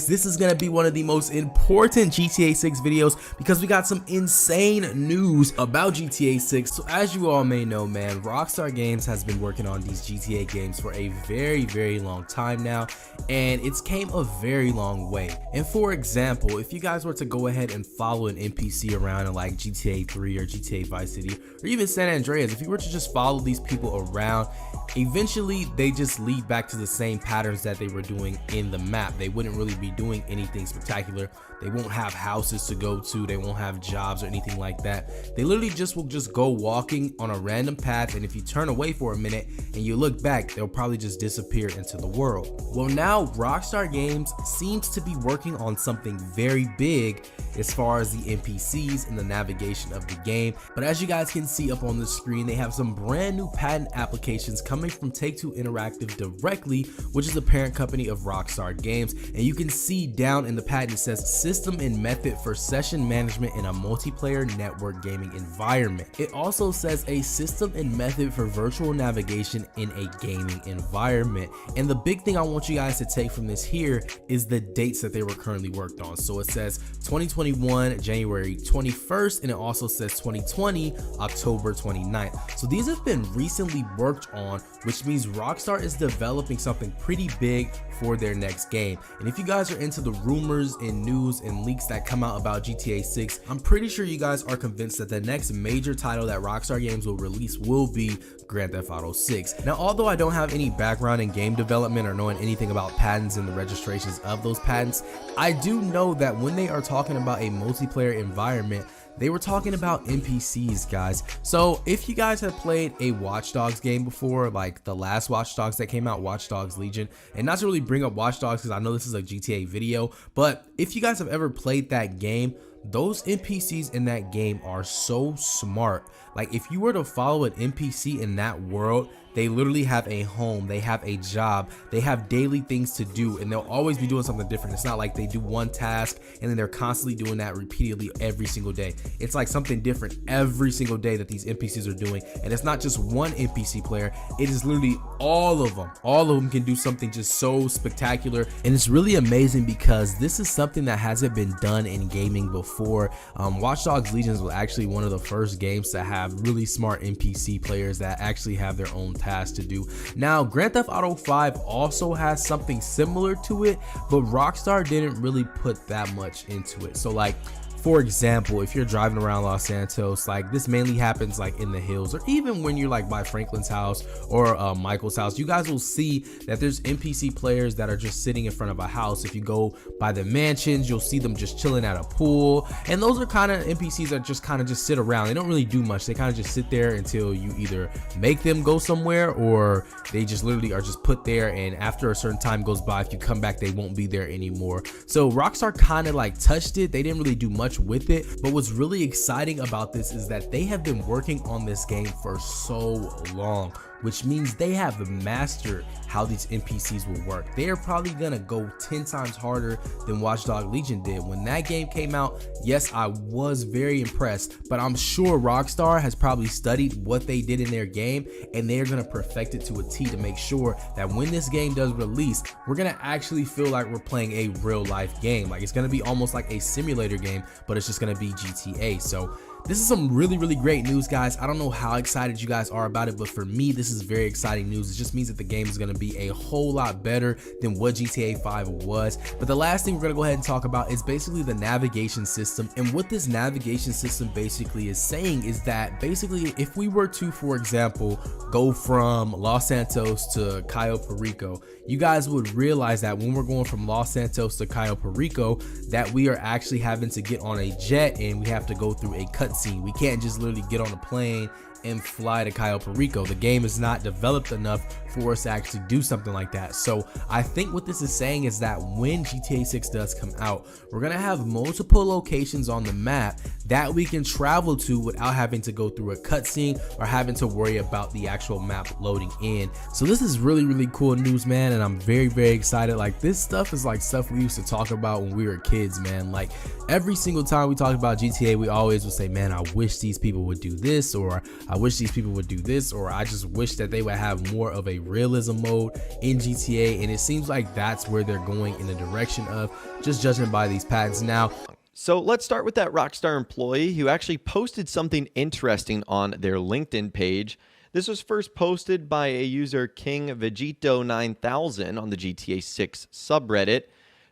This is gonna be one of the most important GTA 6 videos because we got some insane news about GTA 6. So as you all may know, man, Rockstar Games has been working on these GTA games for a very long time now, and it's came a very long way. And for example, if you guys were to go ahead and follow an NPC around in like GTA 3 or GTA Vice City or even San Andreas, if you were to just follow these people around, eventually they just lead back to the same patterns that they were doing in the map. They wouldn't really be doing anything spectacular. They won't have houses to go to, they won't have jobs or anything like that. They literally will just go walking on a random path, and if you turn away for a minute and you look back, they'll probably just disappear into the world. Well, now Rockstar Games seems to be working on something very big as far as the NPCs and the navigation of the game. But as you guys can see up on the screen, they have some brand new patent applications coming from Take-Two Interactive directly, which is the parent company of Rockstar Games. And you can see down in the patent, it says system and method for session management in a multiplayer network gaming environment. It also says a system and method for virtual navigation in a gaming environment. And the big thing I want you guys to take from this here is the dates that they were currently worked on. So it says 2021 January 21st, and it also says 2020 October 29th. So these have been recently worked on, which means Rockstar is developing something pretty big for their next game. And if you guys are into the rumors and news and leaks that come out about GTA 6, I'm pretty sure you guys are convinced that the next major title that Rockstar Games will release will be Grand Theft Auto 6. Now, although I don't have any background in game development or knowing anything about patents and the registrations of those patents, I do know that when they are talking about a multiplayer environment, they were talking about NPCs, guys. So if you guys have played a Watch Dogs game before, like the last Watch Dogs that came out, Watch Dogs Legion, and not to really bring up Watch Dogs because I know this is a GTA video, but if you guys have ever played that game, those NPCs in that game are so smart. Like if you were to follow an NPC in that world, they literally have a home, they have a job, they have daily things to do, and they'll always be doing something different. It's not like they do one task and then they're constantly doing that repeatedly every single day. It's like something different every single day that these NPCs are doing. And it's not just one NPC player, it is literally all of them. All of them can do something just so spectacular, and it's really amazing because this is something that hasn't been done in gaming before. Watch Dogs Legion was actually one of the first games to have really smart NPC players that actually have their own tasks to do. Now, Grand Theft Auto 5 also has something similar to it, but Rockstar didn't really put that much into it. So like, for example, if you're driving around Los Santos, like this mainly happens like in the hills, or even when you're like by Franklin's house or Michael's house, you guys will see that there's NPC players that are just sitting in front of a house. If you go by the mansions, you'll see them just chilling at a pool, and those are kind of NPCs that just kind of just sit around. They don't really do much. They kind of just sit there until you either make them go somewhere, or they just literally are just put there, and after a certain time goes by, if you come back, they won't be there anymore. So Rockstar kind of like touched it. They didn't really do much with it, but what's really exciting about this is that they have been working on this game for so long, which means they have mastered how these NPCs will work. They are probably gonna go 10 times harder than Watch Dogs Legion did. When that game came out, yes, I was very impressed, but I'm sure Rockstar has probably studied what they did in their game, and they're gonna perfect it to a T to make sure that when this game does release, we're gonna actually feel like we're playing a real life game. Like it's gonna be almost like a simulator game, but it's just gonna be GTA. So this is some really great news, guys. I don't know how excited you guys are about it, but for me, this is very exciting news. It just means that the game is going to be a whole lot better than what GTA 5 was. But the last thing we're going to go ahead and talk about is basically the navigation system. And what this navigation system basically is saying is that basically if we were to, for example, go from Los Santos to Cayo Perico, you guys would realize that when we're going from Los Santos to Cayo Perico, that we are actually having to get on a jet and we have to go through a cutscene. We can't just literally get on a plane and fly to Cayo Perico. The game is not developed enough for us to actually do something like that. So I think what this is saying is that when GTA 6 does come out, we're gonna have multiple locations on the map that we can travel to without having to go through a cutscene or having to worry about the actual map loading in. So this is really cool news, man, and I'm very excited. Like, this stuff is like stuff we used to talk about when we were kids, man. Like, every single time we talk about GTA, we always would say, man, I wish these people would do this, or I wish these people would do this, or I just wish that they would have more of a realism mode in GTA, and it seems like that's where they're going in the direction of, just judging by these patents. Now, so let's start with that Rockstar employee who actually posted something interesting on their LinkedIn page. This was first posted by a user King Vegito 9000 on the GTA 6 subreddit,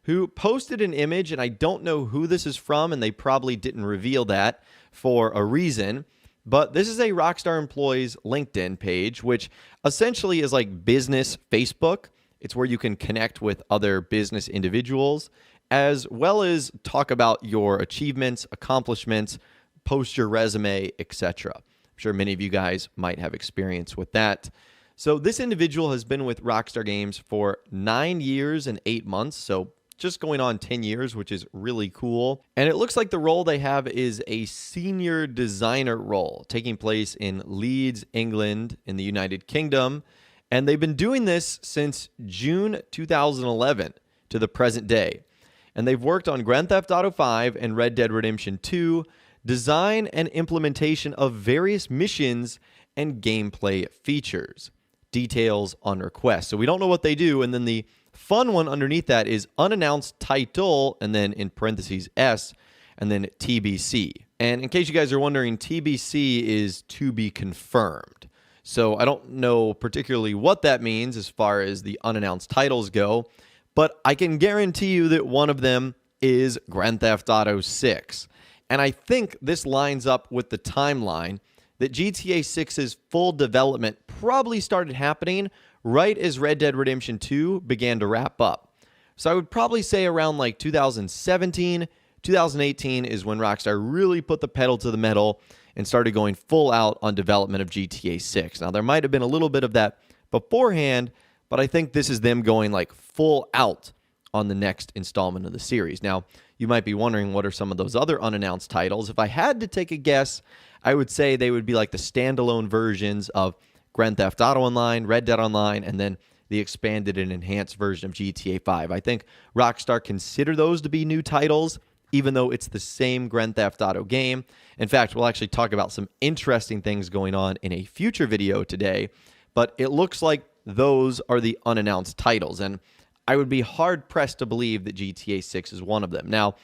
who posted an image, and I don't know who this is from, and they probably didn't reveal that for a reason, but this is a Rockstar employee's LinkedIn page, which essentially is like business Facebook. It's where you can connect with other business individuals, as well as talk about your achievements, accomplishments, post your resume, etc. I'm sure many of you guys might have experience with that. So this individual has been with Rockstar Games for 9 years and 8 months, so just going on 10 years, which is really cool. And it looks like the role they have is a senior designer role, taking place in Leeds, England, in the United Kingdom. And they've been doing this since June 2011 to the present day. And they've worked on Grand Theft Auto 5 and Red Dead Redemption 2, design and implementation of various missions and gameplay features. Details on request. So we don't know what they do, and then the fun one underneath that is unannounced title, and then in parentheses S, and then TBC. And in case you guys are wondering, TBC is to be confirmed. So I don't know particularly what that means as far as the unannounced titles go, but I can guarantee you that one of them is Grand Theft Auto 6. And I think this lines up with the timeline that GTA 6's full development probably started happening right as Red Dead Redemption 2 began to wrap up. So I would probably say around like 2017, 2018 is when Rockstar really put the pedal to the metal and started going full out on development of GTA 6. Now, there might have been a little bit of that beforehand, but I think this is them going like full out on the next installment of the series. Now, you might be wondering, what are some of those other unannounced titles? If I had to take a guess, I would say they would be like the standalone versions of Grand Theft Auto Online, Red Dead Online, and then the expanded and enhanced version of GTA 5. I think Rockstar consider those to be new titles, even though it's the same Grand Theft Auto game. In fact, we'll actually talk about some interesting things going on in a future video today, but it looks like those are the unannounced titles, and I would be hard-pressed to believe that GTA 6 is one of them. Now,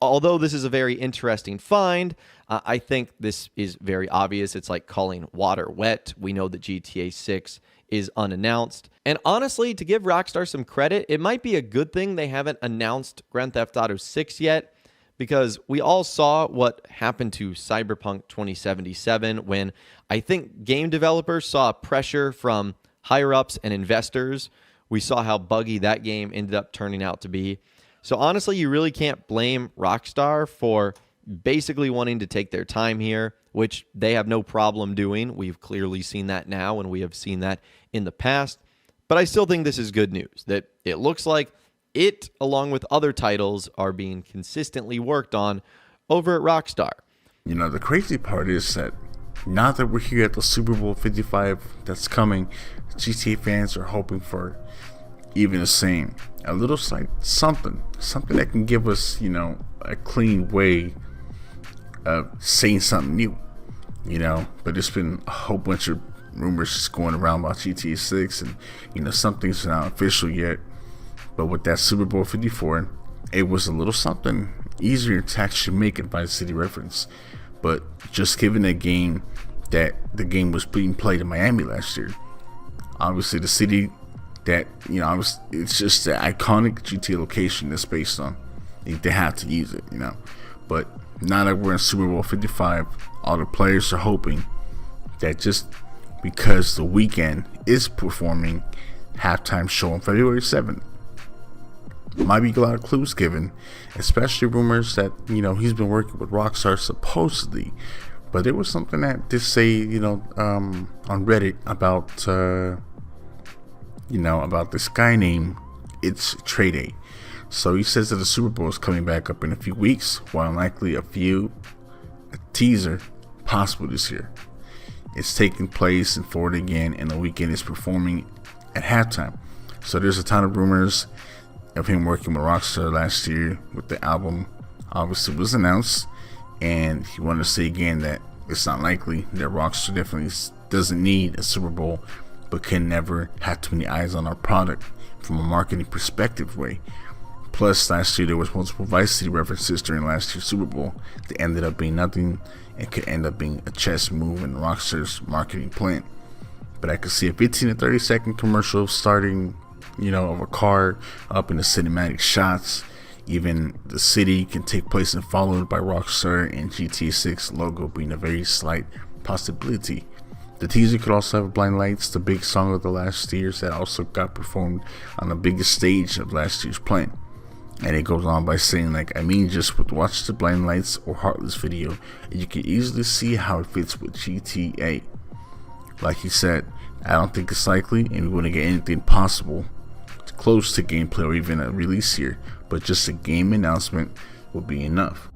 although this is a very interesting find, I think this is very obvious. It's like calling water wet. We know that GTA 6 is unannounced. And honestly, to give Rockstar some credit, it might be a good thing they haven't announced Grand Theft Auto 6 yet, because we all saw what happened to Cyberpunk 2077 when I think game developers saw pressure from higher-ups and investors. We saw how buggy that game ended up turning out to be. So honestly, you really can't blame Rockstar for basically wanting to take their time here, which they have no problem doing. We've clearly seen that now, and we have seen that in the past. But I still think this is good news, that it looks like it, along with other titles, are being consistently worked on over at Rockstar. You know, the crazy part is that now that we're here at the Super Bowl 55 that's coming, GTA fans are hoping for even the same. A little something that can give us, you know, a clean way of saying something new, you know. But there's been a whole bunch of rumors just going around about GTA 6, and, you know, something's not official yet. But with that Super Bowl 54, it was a little something easier to actually make it by the city reference. But just given the game was being played in Miami last year, obviously the city that, you know, it's just the iconic GTA location that's based on. They have to use it, you know. But now that we're in Super Bowl 55, all the players are hoping that just because The Weeknd is performing halftime show on February 7th, might be a lot of clues given, especially rumors that, you know, he's been working with Rockstar supposedly. But there was something that did say, you know, on Reddit about, you know, about this guy named It's Trey Day. So he says that the Super Bowl is coming back up in a few weeks, while likely a teaser possible this year. It's taking place in Florida again, and The Weeknd is performing at halftime. So there's a ton of rumors of him working with Rockstar last year with the album obviously was announced, and he wanted to say again that it's not likely that Rockstar definitely doesn't need a Super Bowl, but can never have too many eyes on our product from a marketing perspective way. Plus, last year there was multiple Vice City references during last year's Super Bowl that ended up being nothing and could end up being a chess move in Rockstar's marketing plan. But I could see a 15 to 30 second commercial starting, of a car up in the cinematic shots. Even the city can take place and followed by Rockstar and GTA 6 logo being a very slight possibility. The teaser could also have Blind Lights, the big song of the last years that also got performed on the biggest stage of last year's plan. And it goes on by saying, just with watch the Blind Lights or Heartless video, and you can easily see how it fits with GTA. Like he said, I don't think it's likely, and we wouldn't get anything possible close to gameplay or even a release here, but just a game announcement will be enough.